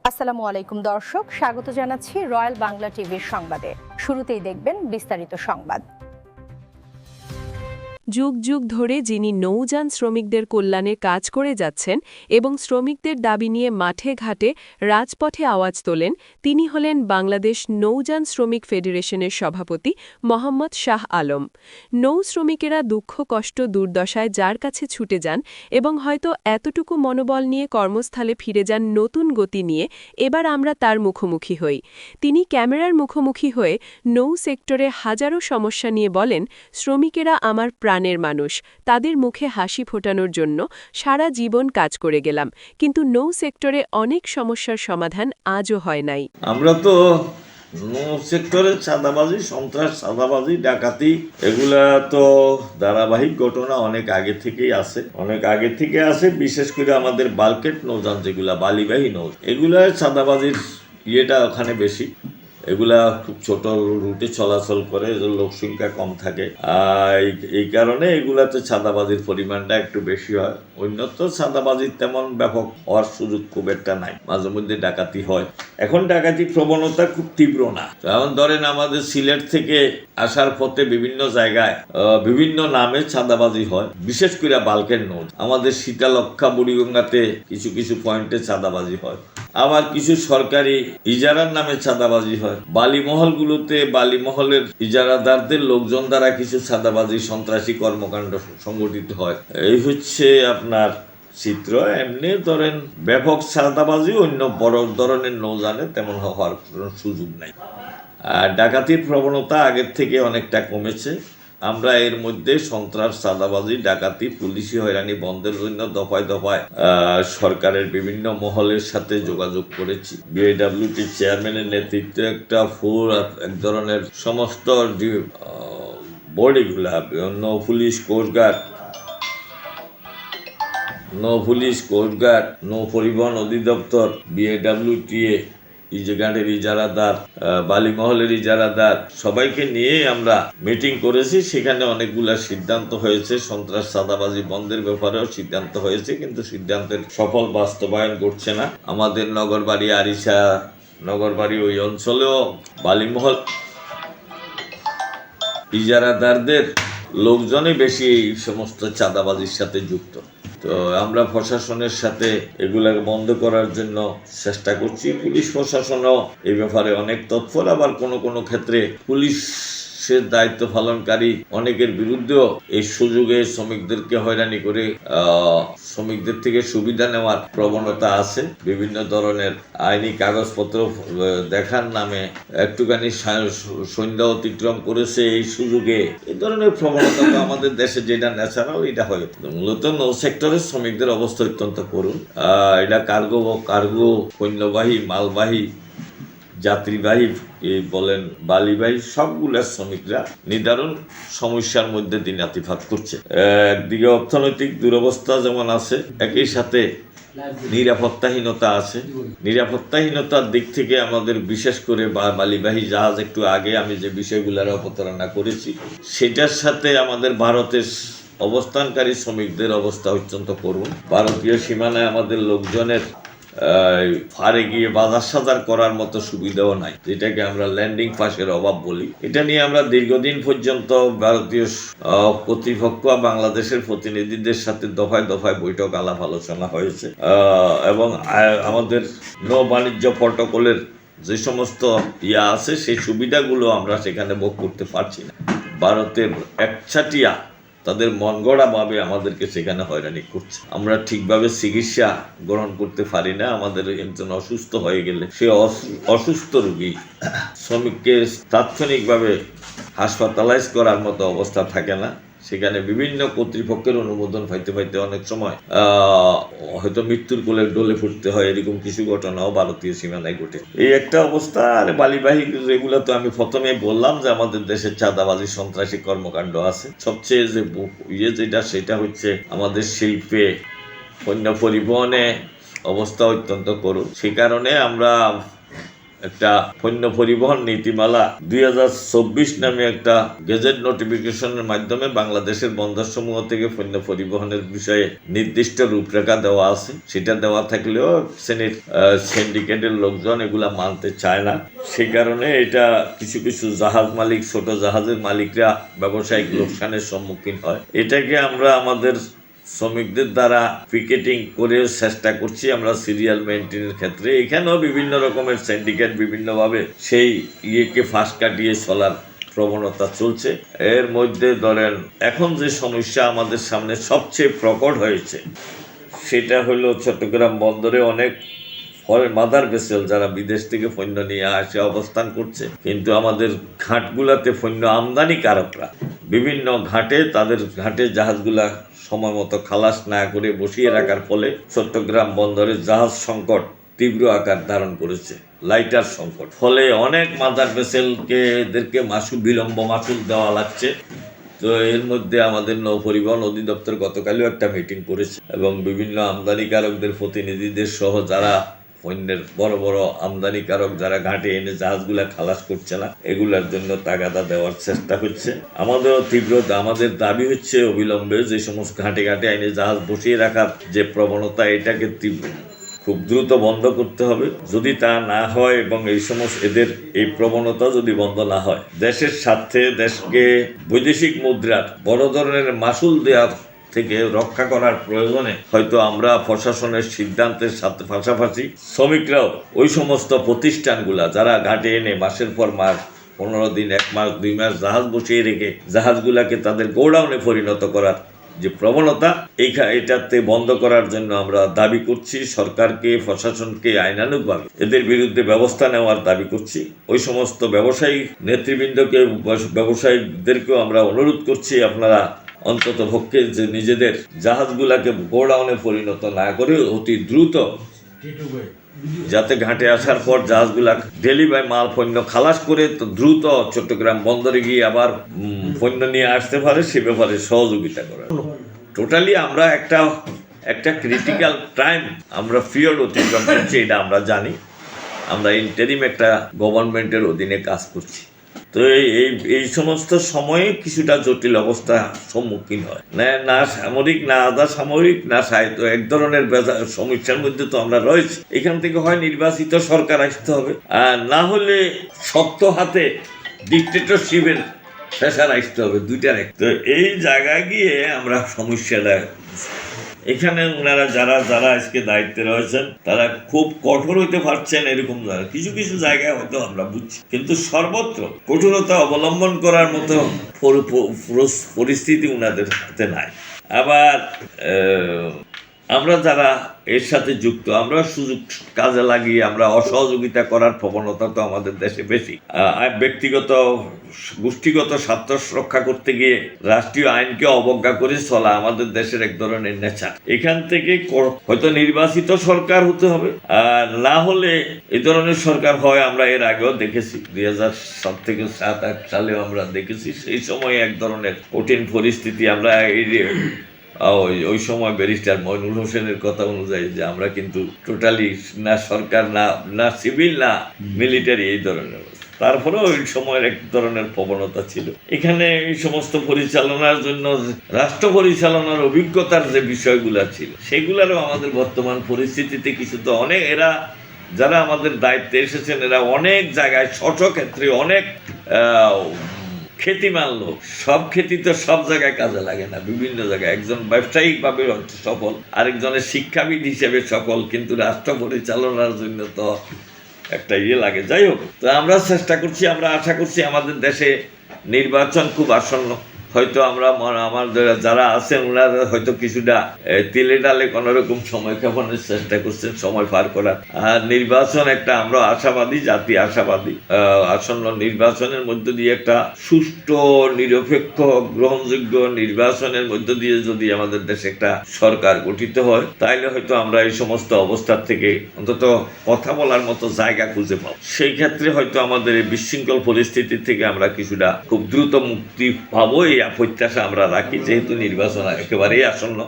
আসসালামু আলাইকুম দর্শক, স্বাগত জানাচ্ছি রয়্যাল বাংলা টিভির সংবাদে। শুরুতেই দেখবেন বিস্তারিত সংবাদ। যুগ যুগ ধরে যিনি নৌযান শ্রমিকদের কল্যাণে কাজ করে যাচ্ছেন এবং শ্রমিকদের দাবি নিয়ে মাঠে ঘাটে রাজপথে আওয়াজ তোলেন, তিনি হলেন বাংলাদেশ নৌযান শ্রমিক ফেডারেশনের সভাপতি মোহাম্মদ শাহ আলম। নৌ শ্রমিকেরা দুঃখ কষ্ট দুর্দশায় যার কাছে ছুটে যান এবং হয়তো এতটুকু মনোবল নিয়ে কর্মস্থলে ফিরে যান নতুন গতি নিয়ে, এবার আমরা তার মুখোমুখি হই। তিনি ক্যামেরার মুখোমুখি হয়ে নৌ সেক্টরে হাজারো সমস্যা নিয়ে বলেন, শ্রমিকেরা আমার প্রাণের মানুষ, তাদের মুখে হাসি ফোটানোর জন্য সারা জীবন কাজ করে গেলাম, কিন্তু নৌ সেক্টরে অনেক সমস্যার সমাধান আজও হয় নাই। আমরা তো নৌ সেক্টরে চাঁদাবাজি, সন্ত্রাস, চাঁদাবাজি, ডাকাতি এগুলা তো ধারাবাহিক ঘটনা অনেক আগে থেকেই আছে। বিশেষ করে আমাদের বাল্কেট নৌযান যেগুলা বালিবাহী নৌ, এগুলা চাঁদাবাজির ইয়েটা ওখানে বেশি। এগুলা খুব ছোট রুটে চলাচল করে, লোক সংখ্যা কম থাকে, এই কারণে এগুলাতে চাঁদাবাজির পরিমাণটা একটু বেশি হয়। অন্যত্র চাঁদাবাজির তেমন ব্যাপক হওয়ার সুযোগ খুব একটা নাই, মাঝে মধ্যে ডাকাতি হয়। এখন ডাকাতি প্রবণতা খুব তীব্র না। যেমন ধরেন আমাদের সিলেট থেকে আসার পথে বিভিন্ন জায়গায় বিভিন্ন নামে চাঁদাবাজি হয়, বিশেষ করে বাল্কের নৌ। আমাদের শীতালক্ষা বুড়িগঙ্গাতে কিছু কিছু পয়েন্টে চাঁদাবাজি হয়, আবার কিছু সরকারি ইজারার নামে চাঁদাবাজি হয়। বালিমহলগুলোতে বালিমহলের ইজারাদারদের লোকজন দ্বারা কিছু চাঁদাবাজি, সন্ত্রাসী কর্মকাণ্ড সংগঠিত হয়। এই হচ্ছে আপনার চিত্র। এমনি ধরেন ব্যাপক চাঁদাবাজি অন্য বড় ধরনের নৌযানে তেমন হওয়ার কোনো সুযোগ নাই। আর ডাকাতির প্রবণতা আগের থেকে অনেকটা কমেছে। আমরা এর মধ্যে সন্ত্রাস, চাঁদাবাজি, ডাকাতি, পুলিশি হয়রানি বন্ধের জন্য দফায় দফায় সরকারের বিভিন্ন মহলের সাথে যোগাযোগ করেছি। বিএডব্লিউটি চেয়ারম্যানের নেতৃত্বে একটা এক ধরনের সমস্ত বডিগুলা, নৌ পুলিশ, কোস্টগার্ড, নৌ পরিবহন অধিদপ্তর, বিএডব্লিউটিএ, ইজাগার্ডের ইজারাদার, বালিমহলের ইজারাদার, সবাইকে নিয়ে আমরা মিটিং করেছি। সেখানে অনেকগুলা সিদ্ধান্ত হয়েছে। সন্ত্রাস, চাঁদাবাজি বন্ধের ব্যাপারেও সিদ্ধান্ত হয়েছে, কিন্তু সিদ্ধান্তের সফল বাস্তবায়ন করছে না। আমাদের নগরবাড়ি, আরিচা নগরবাড়ি ওই অঞ্চলেও বালিমহল ইজারাদারদের লোকজনই বেশি এই সমস্ত চাঁদাবাজির সাথে যুক্ত। তো আমরা প্রশাসনের সাথে এগুলাকে বন্ধ করার জন্য চেষ্টা করছি। পুলিশ প্রশাসনও এই ব্যাপারে অনেক তৎপর। আবার কোনো ক্ষেত্রে পুলিশের দায়িত্ব পালনকারী অনেকের বিরুদ্ধেও এই সুযোগে শ্রমিকদেরকে হয়রানি করে শ্রমিকদের থেকে সুবিধা নেওয়ার প্রবণতা আছে। বিভিন্ন ধরনের আইনি কাগজপত্র দেখার নামে একটুখানি সন্ধ্যা অতিক্রম করেছে এই সুযোগে। এই ধরনের প্রবণতা তো আমাদের দেশে যেটা ন্যাচারাল, এটা হয়। মূলত নৌ সেক্টরের শ্রমিকদের অবস্থা অত্যন্ত করুন। এটা কার্গো, পণ্যবাহী, মালবাহী, যাত্রীবাহী বলেন, বালিবাহী, সবগুলা শ্রমিকরা নিদারুণ সমস্যার মধ্যে দিনাতিপাত করছে। একদিকে অর্থনৈতিক দুরবস্থা যেমন আছে, একই সাথে নিরাপত্তাহীনতা আছে। নিরাপত্তাহীনতার দিক থেকে আমাদের বিশেষ করে বালিবাহী জাহাজ, একটু আগে আমি যে বিষয়গুলোর অবতারণা করেছি, সেটার সাথে আমাদের ভারতের অবস্থানকারী শ্রমিকদের অবস্থা অত্যন্ত করুন। ভারতীয় সীমানায় আমাদের লোকজনের ফারে গিয়ে বাজার সাজার করার মতো সুবিধাও নাই, যেটাকে আমরা ল্যান্ডিং পাসের অভাব বলি। এটা নিয়ে আমরা দীর্ঘদিন পর্যন্ত ভারতীয় কর্তৃপক্ষ, বাংলাদেশের প্রতিনিধিদের সাথে দফায় দফায় বৈঠক, আলাপ আলোচনা হয়েছে এবং আমাদের নৌ বাণিজ্য প্রটোকলের যে সমস্ত আছে, সেই সুবিধাগুলো আমরা সেখানে ভোগ করতে পারছি না। ভারতের একচাটিয়া তাদের মন গড়াভাবে আমাদেরকে সেখানে হয়রানি করছে। আমরা ঠিকভাবে চিকিৎসা গ্রহণ করতে পারি না। আমাদের একজন অসুস্থ হয়ে গেলে সে অসুস্থ রোগী শ্রমিককে তাৎক্ষণিকভাবে হাসপাতালাইজ করার মতো অবস্থা থাকে না। সেখানে বিভিন্ন কর্তৃপক্ষের অনুমোদন পাইতে অনেক সময় হয়তো মৃত্যুর কোলে ডলে ফুটতে হয়। এরকম কিছু ঘটনাও ভারতীয় সীমানায় ঘটে। এই একটা অবস্থা। আর বালিবাহী যেগুলো তো আমি প্রথমে বললাম যে আমাদের দেশের চাঁদাবাজি, সন্ত্রাসী কর্মকাণ্ড আছে। সবচেয়ে যে সেটা হচ্ছে আমাদের শিল্পে, পণ্য পরিবহনে অবস্থা অত্যন্ত করুন। সে কারণে আমরা একটা পণ্য পরিবহন নীতিমালা 2024 নামে একটা গেজেট নোটিফিকেশনের মাধ্যমে বাংলাদেশের বন্দরসমূহ থেকে পণ্য পরিবহনের বিষয়ে নির্দিষ্ট রূপরেখা দেওয়া আছে। সেটা দেওয়া থাকলেও শ্রেণীর সিন্ডিকেটের লোকজন এগুলা মানতে চায় না। সেই কারণে এটা কিছু কিছু জাহাজ মালিক, ছোট জাহাজের মালিকরা ব্যবসায়িক লোকসানের সম্মুখীন হয়। এটাকে আমরা আমাদের শ্রমিকদের দ্বারা পিকেটিং করে চেষ্টা করছি আমরা সিরিয়াল মেনটেনের ক্ষেত্রে। এখানেও বিভিন্ন রকমের সিন্ডিকেট বিভিন্নভাবে সেই ইয়েকে ফাঁস কাটিয়ে চলার প্রবণতা চলছে। এর মধ্যে ধরেন এখন যে সমস্যা আমাদের সামনে সবচেয়ে প্রকট হয়েছে সেটা হলো চট্টগ্রাম বন্দরে অনেক মাদার ভেসেল যারা বিদেশ থেকে পণ্য নিয়ে আসে অবস্থান করছে, কিন্তু আমাদের ঘাটগুলাতে পণ্য আমদানিকারকরা বিভিন্ন ঘাটে তাদের ঘাটে জাহাজগুলা সময় মতো খালাস না করে বসিয়ে রাখার ফলে চট্টগ্রাম বন্দরের জাহাজ সংকট তীব্র আকার ধারণ করেছে, লাইটার সংকট। ফলে অনেক মাদার ভেসেলকে এদেরকে বিলম্ব মাসুল দেওয়া লাগছে। তো এর মধ্যে আমাদের নৌপরিবহন অধিদপ্তর গতকালও একটা মিটিং করেছে এবং বিভিন্ন আমদানিকারকদের প্রতিনিধিদের সহ যারা পণ্যের বড় বড় আমদানিকারক যারা ঘাটে এনে জাহাজগুলা খালাস করছে না, এগুলার জন্য তাগাদা দেওয়ার চেষ্টা হচ্ছে। আমাদেরও আমাদের দাবি হচ্ছে অবিলম্বে যে সমস্ত ঘাটে ঘাটে এনে জাহাজ বসিয়ে রাখার যে প্রবণতা, এটাকে খুব দ্রুত বন্ধ করতে হবে। যদি তা না হয় এবং এই সমস্ত এদের এই প্রবণতা যদি বন্ধ না হয়, দেশের স্বার্থে দেশকে বৈদেশিক মুদ্রার বড় ধরনের মাসুল দেওয়ার থেকে রক্ষা করার প্রয়োজনে হয়তো আমরা প্রশাসনের সিদ্ধান্তের সাথে পাশাপাশি শ্রমিকরাও ওই সমস্ত প্রতিষ্ঠানগুলা যারা ঘাটে এনে মাসের পর মাস 15 দিন 1 মাস 2 মাস জাহাজ বসিয়ে রেখে জাহাজগুলাকে তাদের গোডাউনে পরিণত করার যে প্রবণতা, এটাতে বন্ধ করার জন্য আমরা দাবি করছি। সরকারকে, প্রশাসনকে আইনানুগভাবে এদের বিরুদ্ধে ব্যবস্থা নেওয়ার দাবি করছি। ওই সমস্ত ব্যবসায়ী নেতৃবৃন্দকে, ব্যবসায়ীদেরকেও আমরা অনুরোধ করছি, আপনারা অন্তত পক্ষে যে নিজেদের জাহাজগুলাকে গোডাউনে পরিণত না করে অতি দ্রুত যাতে ঘাটে আসার পর জাহাজগুলা ডেলিভারি মাল পণ্য খালাস করে তো দ্রুত চট্টগ্রাম বন্দরে গিয়ে আবার পণ্য নিয়ে আসতে পারে, সে ব্যাপারে সহযোগিতা করা। টোটালি আমরা একটা ক্রিটিক্যাল টাইম আমরা পিরিয়ড অতিক্রম করছি, এটা আমরা জানি। আমরা ইন্টারিম একটা গভর্নমেন্টের অধীনে কাজ করছি। তো এই সমস্ত সময়ে কিছুটা জটিল অবস্থা সম্মুখীন হয়, না সামরিক, না আধা সামরিক, না সাহিত্য, এক ধরনের সমস্যার মধ্যে তো আমরা রয়েছি। এখান থেকে হয় নির্বাচিত সরকার আসতে হবে, আর না হলে শক্ত হাতে ডিক্টেটরশিপের প্রেসার আসতে হবে, দুইটার এক। তো এই জায়গায় গিয়ে আমরা সমস্যাটা এখানে ওনারা যারা আজকে দায়িত্বে রয়েছেন তারা খুব কঠোর হইতে পারছেন, এরকম কিছু কিছু জায়গায় হয়তো আমরা বুঝছি, কিন্তু সর্বত্র কঠোরতা অবলম্বন করার মতো পরিস্থিতি ওনাদের হাতে নাই। আবার আমরা যারা এর সাথে যুক্ত, আমরা সুযোগ কাজে লাগিয়ে আমরা অসহযোগিতা করার প্রবণতা তো আমাদের দেশে বেশি। ব্যক্তিগত গোষ্ঠীগত স্বার্থ রক্ষা করতে গিয়ে রাষ্ট্রীয় আইনকে অবজ্ঞা করে চলা আমাদের দেশের এক ধরনের নেচার। এখান থেকে হয়তো নির্বাচিত সরকার হতে হবে, আর না হলে এই ধরনের সরকার হয় আমরা এর আগেও দেখেছি, 2007 থেকে 2007-2008 সালেও আমরা দেখেছি। সেই সময় এক ধরনের কঠিন পরিস্থিতি আমরা ওই সময় ব্যারিস্টার মইনুল হোসেনের কথা অনুযায়ী যে আমরা কিন্তু টোটালি না সরকার, না সিভিল, না মিলিটারি, এই ধরনের। তারপরেও ওই সময়ের এক ধরনের প্রবণতা ছিল। এখানে এই সমস্ত পরিচালনার জন্য রাষ্ট্র পরিচালনার অভিজ্ঞতার যে বিষয়গুলো ছিল সেগুলোরও আমাদের বর্তমান পরিস্থিতিতে কিছু তো অনেক, এরা যারা আমাদের দায়িত্বে এসেছেন এরা অনেক জায়গায় ক্ষেত্রে অনেক খ্যাতিমান লোক। সব খ্যাতি তো সব জায়গায় কাজে লাগে না, বিভিন্ন জায়গায়। একজন ব্যবসায়িকভাবে সফল, আরেকজনের শিক্ষাবিদ হিসেবে সফল, কিন্তু রাষ্ট্র পরিচালনার জন্য তো একটা লাগে। যাই হোক, তো আমরা চেষ্টা করছি, আমরা আশা করছি আমাদের দেশে নির্বাচন খুব আসন্ন। হয়তো আমরা আমাদের যারা আছেন ওনারা হয়তো কিছুটা তিলে ডালে কোনোরকম সময় ক্ষেপণের চেষ্টা করছেন, সময় পার করার। আর নির্বাচন একটা, আমরা আশাবাদী, জাতি আশাবাদী, আসন্ন নির্বাচনের মধ্য দিয়ে একটা সুষ্ঠু, নিরপেক্ষ, গ্রহণযোগ্য নির্বাচনের মধ্য দিয়ে যদি আমাদের দেশে একটা সরকার গঠিত হয়, তাইলে হয়তো আমরা এই সমস্ত অবস্থার থেকে অন্তত কথা বলার মতো জায়গা খুঁজে পাবো। সেই ক্ষেত্রে হয়তো আমাদের এই বিশৃঙ্খল পরিস্থিতি থেকে আমরা কিছুটা খুব দ্রুত মুক্তি পাবো, এই প্রত্যাশা আমরা রাখি, যেহেতু নির্বাচন একেবারেই আসন্ন।